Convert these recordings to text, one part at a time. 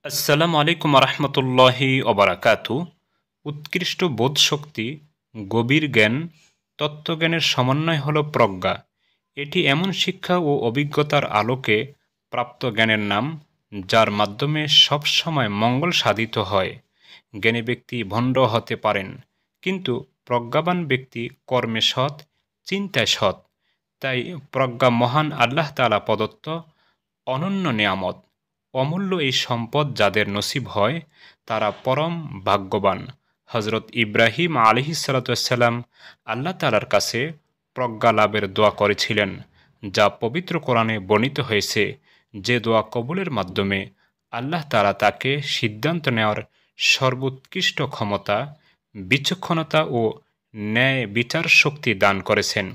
আসসালামু আলাইকুম রহমতুল্লাহি ওবারাকাতু। উৎকৃষ্ট বোধশক্তি, গভীর জ্ঞান, তত্ত্বজ্ঞানের সমন্বয় হল প্রজ্ঞা। এটি এমন শিক্ষা ও অভিজ্ঞতার আলোকে প্রাপ্ত জ্ঞানের নাম, যার মাধ্যমে সবসময় মঙ্গল সাধিত হয়। জ্ঞানী ব্যক্তি ভণ্ড হতে পারেন, কিন্তু প্রজ্ঞাবান ব্যক্তি কর্মে সৎ, চিন্তায় সৎ। তাই প্রজ্ঞা মহান আল্লাহ তাআলা প্রদত্ত অনন্য নেয়ামত। অমূল্য এই সম্পদ যাদের নসিব হয়, তারা পরম ভাগ্যবান। হজরত ইব্রাহিম আলাইহিসসালাম আল্লাহ তাআলার কাছে প্রজ্ঞা লাভের দোয়া করেছিলেন, যা পবিত্র কোরআনে বর্ণিত হয়েছে। যে দোয়া কবুলের মাধ্যমে আল্লাহ তাআলা তাকে সিদ্ধান্ত নেওয়ার সর্বোৎকৃষ্ট ক্ষমতা, বিচক্ষণতা ও ন্যায় বিচার শক্তি দান করেছেন,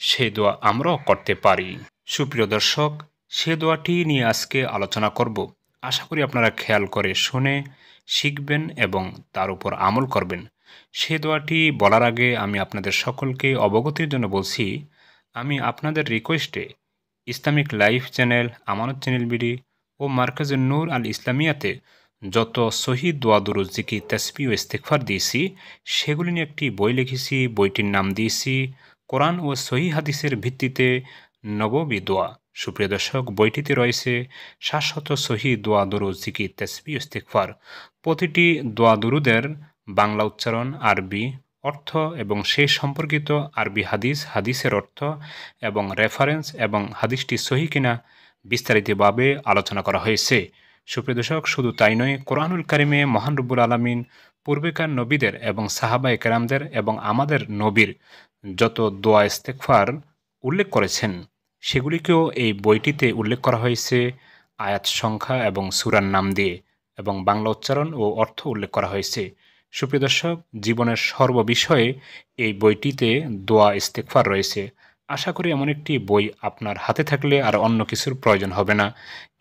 সে দোয়া আমরাও করতে পারি। সুপ্রিয় দর্শক, সে দোয়াটি নিয়ে আজকে আলোচনা করব। আশা করি আপনারা খেয়াল করে শুনে শিখবেন এবং তার উপর আমল করবেন। সে দোয়াটি বলার আগে আমি আপনাদের সকলকে অবগতির জন্য বলছি, আমি আপনাদের রিকোয়েস্টে ইসলামিক লাইফ চ্যানেল, আমানত চ্যানেল বিডি ও মার্কাজে নূর আল ইসলামিয়াতে যত সহিহ দোয়া দুরূদ জিকির তাসবিহ ও ইস্তিগফার দিয়েছি, সেগুলি নিয়ে একটি বই লিখেছি। বইটির নাম দিয়েছি কোরআন ও সহিহ হাদিসের ভিত্তিতে নববী দোয়া। সুপ্রিয় দর্শক, বইটিতে রয়েছে 700 সহিহ দোয়া দুরূদ জিকির তাসবিহ ইস্তিগফার। প্রতিটি দোয়া দুরূদের বাংলা উচ্চারণ, আরবি অর্থ এবং সেই সম্পর্কিত আরবি হাদিস, হাদিসের অর্থ এবং রেফারেন্স এবং হাদিসটি সহিহ কিনা বিস্তারিতভাবে আলোচনা করা হয়েছে। সুপ্রিয় দর্শক, শুধু তাই নয়, কোরআনুল কারিমে মহান রব্বুল আলামিন পূর্বেকার নবীদের এবং সাহাবায়ে কেরামদের এবং আমাদের নবীর যত দোয়া ইস্তিগফার উল্লেখ করেছেন, সেগুলিকেও এই বইটিতে উল্লেখ করা হয়েছে আয়াত সংখ্যা এবং সূরার নাম দিয়ে, এবং বাংলা উচ্চারণ ও অর্থ উল্লেখ করা হয়েছে। সুপ্রিয় দর্শক, জীবনের সর্ববিষয়ে এই বইটিতে দোয়া ইস্তিগফার রয়েছে। আশা করি এমন একটি বই আপনার হাতে থাকলে আর অন্য কিছুর প্রয়োজন হবে না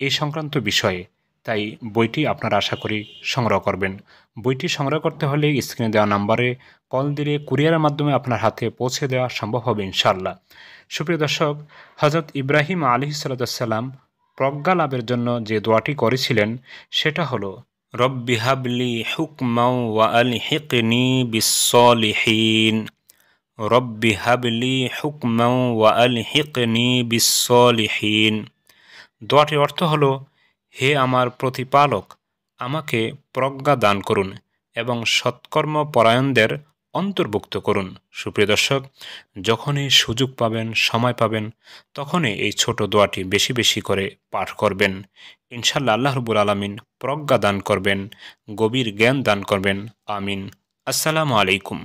এই সংক্রান্ত বিষয়ে। তাই বইটি আপনারা আশা করি সংগ্রহ করবেন। বইটি সংগ্রহ করতে হলে স্ক্রিনে দেওয়া নাম্বারে কল দিলে কুরিয়ারের মাধ্যমে আপনার হাতে পৌঁছে দেওয়া সম্ভব হবে ইনশাআল্লাহ। সুপ্রিয় দর্শক, হজরত ইব্রাহিম আলাইহিসসালাম প্রজ্ঞা লাভের জন্য যে দোয়াটি করেছিলেন, সেটা হলো রব্বি হাবলি হুকমাও ওয়া আলহিকনি বিসসলিহিন। রব্বি হাবলি হুকমাও ওয়া আলহিকনি বিসসলিহিন। দোয়াটির অর্থ হলো, হে আমার প্রতিপালক, আমাকে প্রজ্ঞা দান করুন এবং সৎকর্ম পরায়ণদের অন্তর্ভুক্ত করুন। সুপ্রিয় দর্শক, যখনই সুযোগ পাবেন, সময় পাবেন, তখনই এই ছোট দোয়াটি বেশি বেশি করে পাঠ করবেন। ইনশাআল্লাহ আল্লাহ রাব্বুল আলামিন প্রজ্ঞা দান করবেন, গভীর জ্ঞান দান করবেন। আমিন। আসসালামু আলাইকুম।